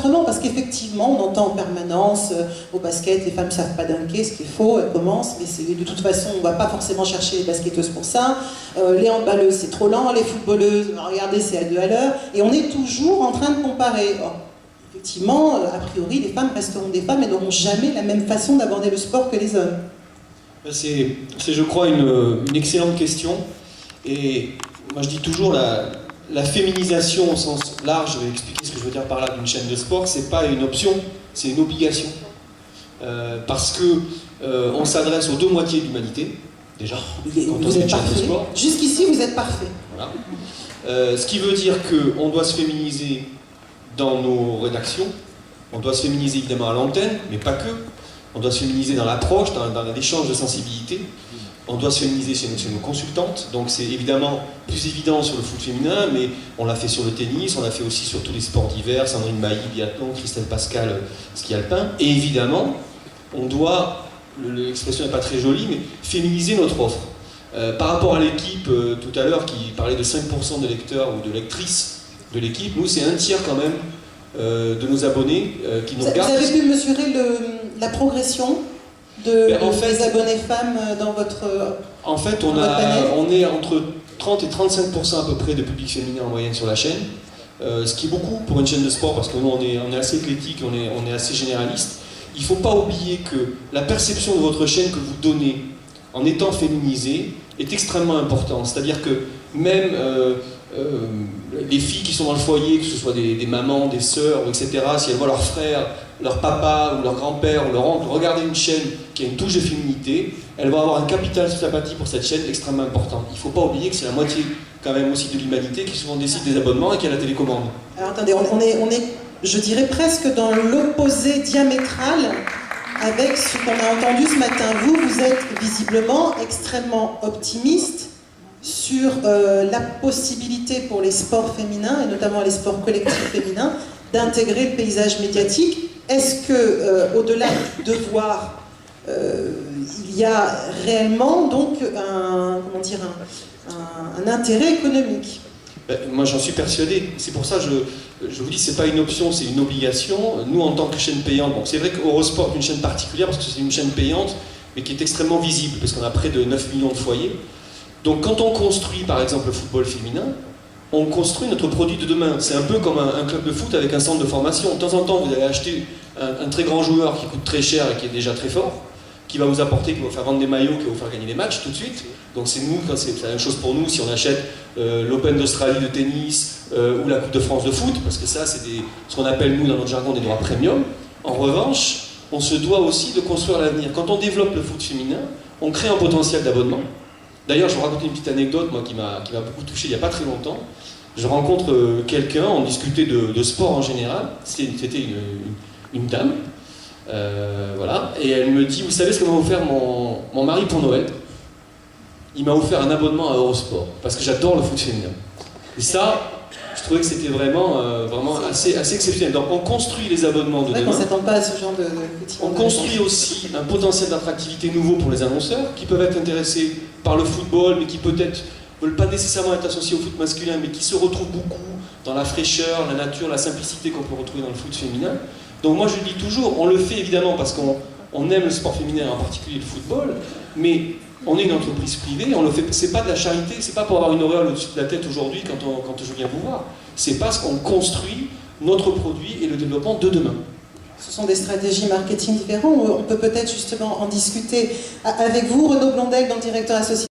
autrement, parce qu'effectivement, on entend en permanence au basket, les femmes ne savent pas dunker, ce qui est faux, elles commencent, mais de toute façon, on ne va pas forcément chercher les basketteuses pour ça. Les handballeuses, c'est trop lent, les footballeuses, regardez, c'est à 2 à l'heure, et on est toujours en train de comparer. Or, effectivement, a priori, les femmes resteront des femmes et n'auront jamais la même façon d'aborder le sport que les hommes. C'est je crois, une excellente question. Et moi, je dis toujours, la féminisation au sens large, je vais expliquer ce que je veux dire par là d'une chaîne de sport, c'est pas une option, c'est une obligation. Parce que on s'adresse aux 2 moitiés de l'humanité, déjà, quand on est une chaîne de sport. Jusqu'ici, vous êtes parfait. Voilà. Ce qui veut dire qu'on doit se féminiser dans nos rédactions, on doit se féminiser évidemment à l'antenne, mais pas que. On doit se féminiser dans l'approche, dans l'échange de sensibilité. On doit se féminiser chez nos consultantes, donc c'est évidemment plus évident sur le foot féminin, mais on l'a fait sur le tennis, on l'a fait aussi sur tous les sports d'hiver, Sandrine Bailly, biathlon, Christelle Pascal, ski alpin, et évidemment, on doit, l'expression n'est pas très jolie, mais féminiser notre offre. Par rapport à l'équipe tout à l'heure qui parlait de 5% de lecteurs ou de lectrices de l'équipe, nous c'est 1/3 quand même de nos abonnés qui nous regardent. Vous avez pu mesurer la progression des abonnés femmes dans votre En fait, on est entre 30 et 35% à peu près de public féminin en moyenne sur la chaîne, ce qui est beaucoup pour une chaîne de sport parce que nous on est assez éclectique, on est assez généraliste. Il ne faut pas oublier que la perception de votre chaîne que vous donnez en étant féminisée est extrêmement importante. C'est-à-dire que même les filles qui sont dans le foyer, que ce soit des mamans, des sœurs, etc., si elles voient leur frère, leur papa ou leur grand-père ou leur oncle regarder une chaîne qui a une touche de féminité, elles vont avoir un capital de sympathie pour cette chaîne extrêmement important. Il ne faut pas oublier que c'est la moitié quand même aussi de l'humanité qui souvent décide des abonnements et qui a la télécommande. Alors attendez, on est, je dirais presque dans l'opposé diamétral avec ce qu'on a entendu ce matin. Vous êtes visiblement extrêmement optimiste sur la possibilité pour les sports féminins, et notamment les sports collectifs féminins, d'intégrer le paysage médiatique. Est-ce que, au-delà du devoir, il y a réellement donc un intérêt économique? Moi j'en suis persuadé, c'est pour ça que je vous dis c'est pas une option, c'est une obligation. Nous en tant que chaîne payante, bon, c'est vrai qu'Eurosport est une chaîne particulière parce que c'est une chaîne payante mais qui est extrêmement visible parce qu'on a près de 9 millions de foyers. Donc quand on construit par exemple le football féminin, on construit notre produit de demain. C'est un peu comme un club de foot avec un centre de formation. De temps en temps vous allez acheter un très grand joueur qui coûte très cher et qui est déjà très fort, qui va vous apporter, qui va vous faire vendre des maillots, qui va vous faire gagner des matchs tout de suite. Donc c'est la même chose pour nous si on achète l'Open d'Australie de tennis ou la Coupe de France de foot, parce que ça c'est ce qu'on appelle nous dans notre jargon des droits premium. En revanche, on se doit aussi de construire l'avenir. Quand on développe le foot féminin, on crée un potentiel d'abonnement. D'ailleurs, je vais vous raconter une petite anecdote moi, qui m'a beaucoup touché il n'y a pas très longtemps. Je rencontre quelqu'un, on discutait de sport en général, c'était une dame, voilà, et elle me dit, vous savez ce que m'a offert mon mari pour Noël? Il m'a offert un abonnement à Eurosport, parce que j'adore le foot féminin. Et ça, je trouvais que c'était vraiment assez exceptionnel. Donc on construit les abonnements de demain. On ne s'attend pas à ce genre de... On construit aussi un potentiel d'attractivité nouveau pour les annonceurs, qui peuvent être intéressés par le football, mais qui peut-être ne veulent pas nécessairement être associés au foot masculin, mais qui se retrouvent beaucoup dans la fraîcheur, la nature, la simplicité qu'on peut retrouver dans le foot féminin. Donc moi je dis toujours, on le fait évidemment parce qu'on aime le sport féminin, en particulier le football, mais on est une entreprise privée, on le fait, c'est pas de la charité, c'est pas pour avoir une auréole au-dessus de la tête aujourd'hui quand je viens vous voir. C'est parce qu'on construit notre produit et le développement de demain. Ce sont des stratégies marketing différentes, on peut peut-être justement en discuter avec vous, Renaud Blondel, donc directeur associé